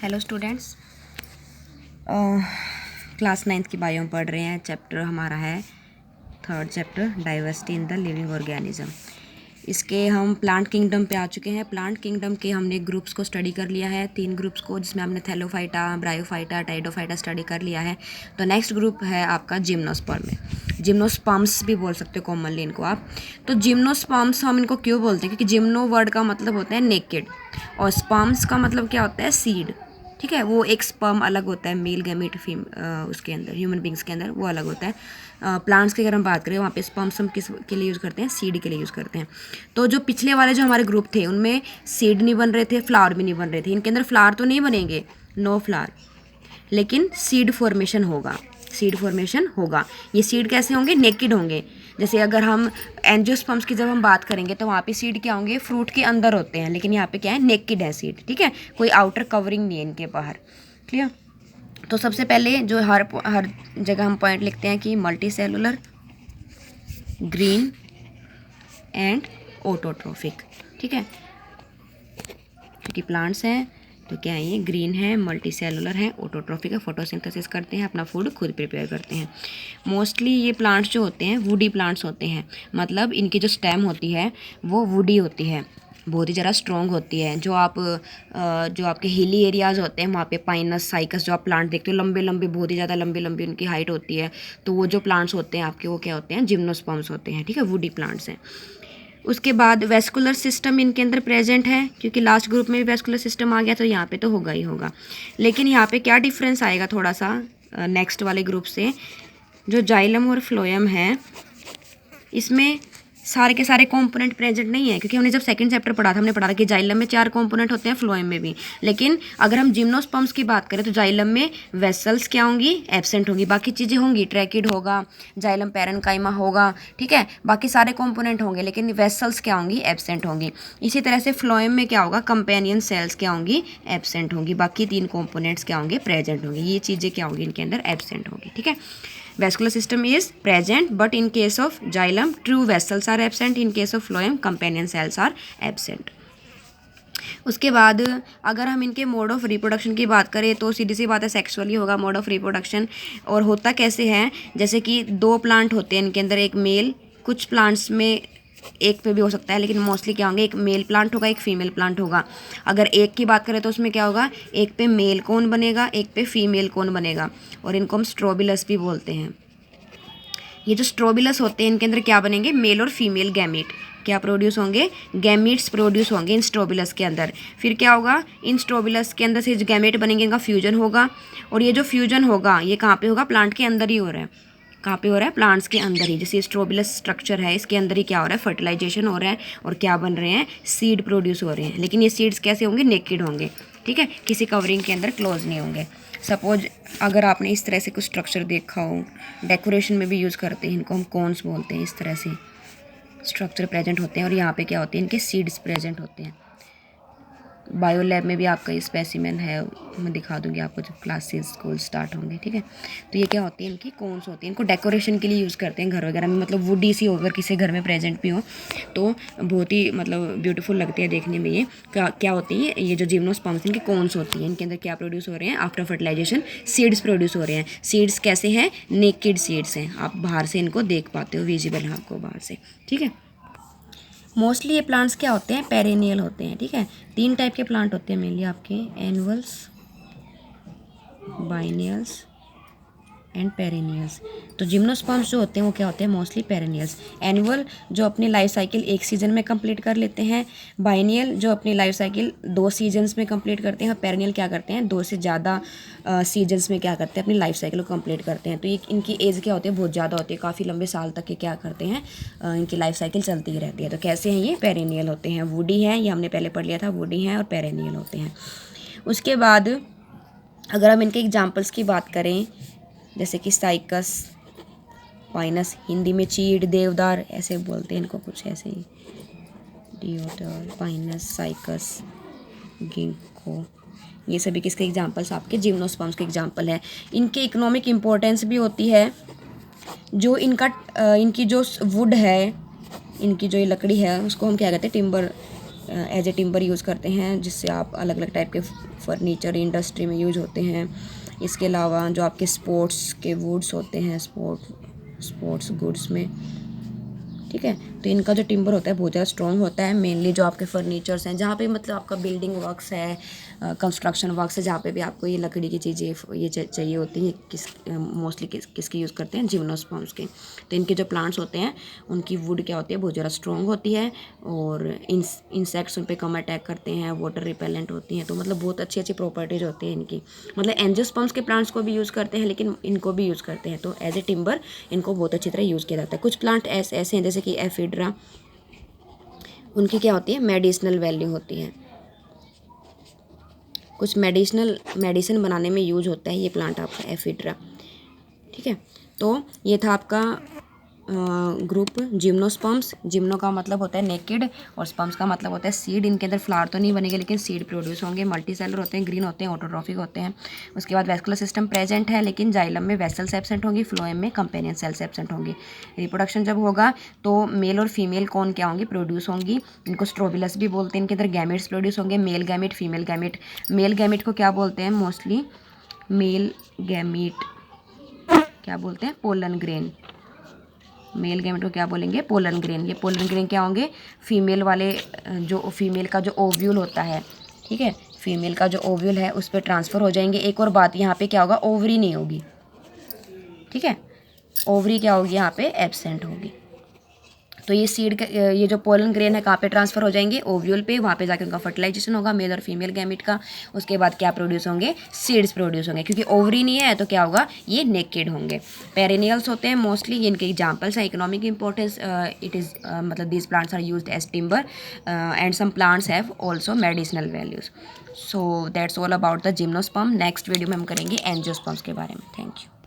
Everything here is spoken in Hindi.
हेलो स्टूडेंट्स, क्लास 9th की बायो में पढ़ रहे हैं। चैप्टर हमारा है third chapter, diversity in the living organism. इसके हम प्लांट किंगडम पे आ चुके हैं। प्लांट किंगडम के हमने ग्रुप्स को स्टडी कर लिया है, 3 ग्रुप्स को, जिसमें हमने थैलोफाइटा, ब्रायोफाइटा, टाइडोफाइटा स्टडी कर लिया है। तो नेक्स्ट ग्रुप है आपका जिम्नोस्पर्म। जिम्नोस्पर्म्स भी बोल सकते हो कॉमनली इनको आप। तो जिम्नोस्पर्म्स हम इनको क्यों बोलते हैं? क्योंकि जिम्नो वर्ड का मतलब होता है नेकेड और स्पर्म्स का मतलब क्या होता है? सीड। ठीक है, वो एक स्पर्म अलग होता है, मेल गैमीट उसके अंदर, ह्यूमन बींग्स के अंदर वो अलग होता है। प्लांट्स की अगर हम बात करें, वहाँ पे स्पर्म्स हम किस के लिए यूज़ करते हैं? सीड के लिए यूज़ करते हैं। तो जो पिछले वाले जो हमारे ग्रुप थे उनमें सीड नहीं बन रहे थे, फ्लावर भी नहीं बन रहे थे। इनके अंदर फ्लावर तो नहीं बनेंगे, नो फ्लावर, लेकिन सीड फॉर्मेशन होगा। सीड फॉर्मेशन होगा। ये सीड कैसे होंगे? नेकेड होंगे। जैसे अगर हम एंजियोस्पर्म्स की जब हम बात करेंगे तो वहाँ पे सीड क्या होंगे? फ्रूट के अंदर होते हैं, लेकिन यहाँ पे क्या है? नेकेड है सीड। ठीक है, कोई आउटर कवरिंग नहीं है इनके बाहर। क्लियर? तो सबसे पहले जो हर जगह हम पॉइंट लिखते हैं कि multi cellular, green and autotrophic. ठीक है, क्योंकि प्लांट्स हैं तो क्या है? ये ग्रीन है, मल्टी सेलुलर है, ऑटोट्रोफिक है, फोटोसिंथेसिस करते हैं, अपना फूड खुद प्रिपेयर करते हैं। मोस्टली ये प्लांट्स जो होते हैं वुडी प्लांट्स होते हैं, मतलब इनकी जो स्टेम होती है वो वुडी होती है, बहुत ही ज़रा स्ट्रॉन्ग होती है। जो आपके हिली एरियाज़ होते हैं वहाँ पे पाइनस, साइकस जो आप प्लांट देखते हो, लंबे लंबे, बहुत ही ज़्यादा लंबी लंबी उनकी हाइट होती है। तो वो जो प्लांट्स होते हैं आपके, वो क्या होते हैं? जिम्नोस्पर्म्स होते हैं। ठीक है, वुडी प्लांट्स हैं। उसके बाद वेस्कुलर सिस्टम इनके अंदर प्रेजेंट है, क्योंकि लास्ट ग्रुप में भी वेस्कुलर सिस्टम आ गया, तो यहाँ पे तो होगा ही होगा। लेकिन यहाँ पे क्या डिफरेंस आएगा थोड़ा सा नेक्स्ट वाले ग्रुप से? जो जाइलम और फ्लोएम है, इसमें सारे के सारे कंपोनेंट प्रेजेंट नहीं है, क्योंकि हमने जब सेकंड चैप्टर पढ़ा था, हमने पढ़ा था कि जाइलम में 4 कंपोनेंट होते हैं, फ्लोएम में भी। लेकिन अगर हम जिम्नोस्पर्म्स की बात करें तो जाइलम में वेसल्स क्या होंगी? एब्सेंट होंगी। बाकी चीज़ें होंगी, ट्रैकिड होगा, जाइलम पैरेन्काइमा होगा, ठीक है, बाकी सारे कंपोनेंट होंगे, लेकिन वेसल्स क्या होंगी? एब्सेंट होंगी। इसी तरह से फ्लोएम में क्या होगा? कंपेनियन सेल्स क्या होंगी? एब्सेंट होंगी। बाकी 3 कंपोनेंट्स क्या होंगे? प्रेजेंट होंगे। ये चीज़ें क्या होंगी? इनके अंदर एब्सेंट होंगी। ठीक है, vascular system is present, but in case of xylem true vessels are absent, in case of phloem companion cells are absent. उसके बाद अगर हम इनके मोड ऑफ रिप्रोडक्शन की बात करें तो सीधी सी बात है, सेक्सुअली होगा मोड ऑफ रिप्रोडक्शन। और होता कैसे है? जैसे कि 2 प्लांट होते हैं इनके अंदर, एक मेल, कुछ प्लांट्स में एक पे भी हो सकता है, लेकिन मोस्टली क्या होंगे? एक मेल प्लांट होगा, एक फीमेल प्लांट होगा। अगर एक की बात करें तो उसमें क्या होगा? एक पे मेल कौन बनेगा, एक पे फीमेल कौन बनेगा, और इनको हम स्ट्रोबिलस भी बोलते हैं। ये जो स्ट्रोबिलस होते हैं इनके अंदर क्या बनेंगे? मेल और फीमेल गैमीट क्या प्रोड्यूस होंगे? गैमीट्स प्रोड्यूस होंगे इन स्ट्रोबिलस के अंदर। फिर क्या होगा? इन स्ट्रोबिलस के अंदर से जो गैमीट बनेंगे इनका फ्यूजन होगा, और ये जो फ्यूजन होगा ये कहाँ पे होगा? प्लांट के अंदर ही हो रहा है। कहाँ पे हो रहा है? प्लांट्स के अंदर ही। जैसे स्ट्रोबिलस स्ट्रक्चर है, इसके अंदर ही क्या हो रहा है? फर्टिलाइजेशन हो रहा है, और क्या बन रहे हैं? सीड प्रोड्यूस हो रहे हैं। लेकिन ये सीड्स कैसे होंगे? नेकेड होंगे। ठीक है, किसी कवरिंग के अंदर क्लोज नहीं होंगे। सपोज अगर आपने इस तरह से कुछ स्ट्रक्चर देखा हो, डेकोरेशन में भी यूज़ करते हैं इनको, हम कॉन्स बोलते हैं। इस तरह से स्ट्रक्चर प्रेजेंट होते हैं, और यहाँ पे क्या होते हैं? इनके सीड्स प्रेजेंट होते हैं। बायो लैब में भी आपका ये स्पेसिमेन है, मैं दिखा दूंगी आपको जब क्लासेस स्कूल स्टार्ट होंगे। ठीक है, तो ये क्या होती है? इनकी कॉन्स होती है। इनको डेकोरेशन के लिए यूज़ करते हैं घर वगैरह में, मतलब वुडी सी अगर किसी घर में प्रेजेंट भी हो तो बहुत ही मतलब ब्यूटीफुल लगती है देखने में। ये क्या होती है? ये जो जिम्नोस्पर्म्स इनकी कॉन्स होती है, इनके अंदर क्या प्रोड्यूस हो रहे हैं? आफ्टर फर्टिलाइजेशन सीड्स प्रोड्यूस हो रहे हैं। सीड्स कैसे हैं? नेकेड सीड्स हैं। आप बाहर से इनको देख पाते हो, विजिबल है आपको बाहर से। ठीक है, मोस्टली ये प्लांट्स क्या होते हैं? पेरेनियल होते हैं। ठीक है, 3 टाइप के प्लांट होते हैं मेनली आपके, एनुअल्स, बाइनियल्स एंड पेरेनियल्स। तो जिम्नोस्पर्म्स जो होते हैं वो क्या होते हैं? Mostly perennials. एनुअल जो अपनी लाइफ साइकिल 1 सीजन में कंप्लीट कर लेते हैं, बाइनियल जो अपनी लाइफ साइकिल 2 सीजन्स में कंप्लीट करते हैं, और पेरेनियल क्या करते हैं? 2 से ज़्यादा सीजन्स में क्या करते हैं? अपनी लाइफ साइकिल को कंप्लीट करते हैं। तो ये इनकी एज क्या होती है? बहुत ज़्यादा होती है, काफ़ी लंबे साल तक के क्या करते हैं? इनकी लाइफ साइकिल चलती ही रहती है। तो कैसे हैं ये? पेरेनियल होते हैं, वुडी हैं, ये हमने पहले पढ़ लिया था, वुडी हैं और पेरेनियल होते हैं। उसके बाद अगर हम इनके एग्जाम्पल्स की बात करें, जैसे कि साइकस, पाइनस, हिंदी में चीड़, देवदार ऐसे बोलते हैं इनको, कुछ ऐसे ही, डिओडर, पाइनस, साइकस, गिंको, ये सभी किसके एग्जाम्पल्स? आपके जिम्नोस्पर्म्स के एग्जाम्पल है। इनके इकोनॉमिक इम्पोर्टेंस भी होती है। जो इनकी जो वुड है, इनकी जो ये लकड़ी है उसको हम क्या कहते हैं? Timber as a timber use करते हैं, जिससे आप अलग अलग टाइप के फर्नीचर इंडस्ट्री में यूज होते हैं। इसके अलावा जो आपके स्पोर्ट्स के वुड्स होते हैं, स्पोर्ट्स गुड्स में, ठीक है, तो इनका जो टिम्बर होता है बहुत ज़्यादा स्ट्रॉन्ग होता है। मेनली जो आपके फर्नीचर्स हैं, जहाँ पे मतलब आपका बिल्डिंग वर्क्स है, कंस्ट्रक्शन वर्क्स है, जहाँ पे भी आपको ये लकड़ी की चीज़ें ये चाहिए होती हैं, मोस्टली किसके यूज़ करते हैं, जिम्नोस्पर्म्स के। तो इनके जो प्लांट्स होते हैं उनकी वुड क्या होती है, बहुत ज़्यादा स्ट्रॉन्ग होती है, और इंसेक्ट्स उन पर कम अटैक करते हैं, वाटर रिपेलेंट होती हैं। तो मतलब बहुत अच्छी अच्छी प्रॉपर्टीज होती है इनकी। मतलब एंजियोस्पर्म्स के प्लांट्स को भी यूज़ करते हैं, लेकिन इनको भी यूज़ करते हैं। तो एज ए टिम्बर इनको बहुत अच्छी तरह यूज़ किया जाता है। कुछ प्लांट ऐसे हैं जैसे कि एफिड्रा, उनकी क्या होती है, मेडिसिनल वैल्यू होती है। कुछ मेडिसिन बनाने में यूज होता है ये प्लांट आपका एफिड्रा, ठीक है। तो ये था आपका ग्रुप जिम्नोस्पर्म्स। जिम्नो का मतलब होता है नेकेड, और स्पर्म्स का मतलब होता है सीड। इनके अंदर फ्लावर तो नहीं बनेंगे, लेकिन सीड प्रोड्यूस होंगे। मल्टी सेलर होते हैं, ग्रीन होते हैं, ऑटोट्रॉफिक होते हैं। उसके बाद वेस्कुलर सिस्टम प्रेजेंट है, लेकिन जाइलम में वेसल्स एब्सेंट होंगी, फ्लोएम में कंपेनियन सेल्स एब्सेंट होंगी। रिप्रोडक्शन जब होगा तो मेल और फीमेल कौन क्या होंगी, प्रोड्यूस होंगी। इनको स्ट्रोबिलस भी बोलते हैं। इनके अंदर गैमेट्स प्रोड्यूस होंगे, male gamete, female gamete. Male gamete को क्या बोलते हैं, मोस्टली मेल गैमेट क्या बोलते हैं, पोलन ग्रेन। मेल गैमेट को क्या बोलेंगे, पोलन ग्रेन। ये पोलन ग्रेन क्या होंगे, फीमेल वाले, जो फीमेल का जो ओव्यूल होता है, ठीक है, फीमेल का जो ओव्यूल है उस पर ट्रांसफ़र हो जाएंगे। एक और बात, यहाँ पे क्या होगा, ओवरी नहीं होगी, ठीक है, ओवरी क्या होगी यहाँ पे, एब्सेंट होगी। तो ये सीड का, ये जो पोलन ग्रेन है कहाँ पे ट्रांसफ़र हो जाएंगे, ओव्यूल पे। वहाँ पे जाके उनका फर्टिलाइजेशन होगा, मेल और फीमेल गैमेट का। उसके बाद क्या प्रोड्यूस होंगे, सीड्स प्रोड्यूस होंगे। क्योंकि ओवरी नहीं है तो क्या होगा, ये नेकेड होंगे। पेरेनियल्स होते हैं मोस्टली, ये इनके एग्जाम्पल्स हैं। इकोनॉमिक इंपॉर्टेंस, इट इज़ मतलब these plants are used as timber, and some plants have also medicinal values. So that's all about the gymnosperm. Next video में हम करेंगे एंजियोस्पर्म्स के बारे में। Thank you.